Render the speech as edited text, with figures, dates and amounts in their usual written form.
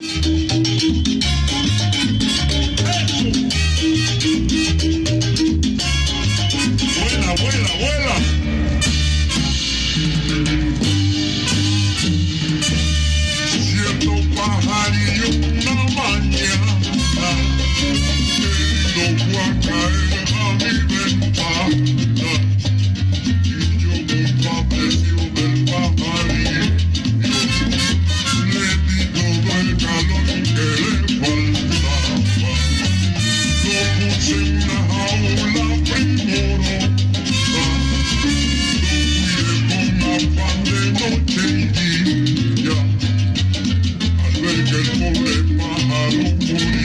Vuela, vuela, vuela. Cierto pajarillo una mañana querido fue a caer a mi ventana y yo muy complacido del pajarillo le di todo el calor que le faltaba. Lo puse en una jaula primorosa, lo cuidé con afán de noche y día. Al ver que el pobre pájaro murió,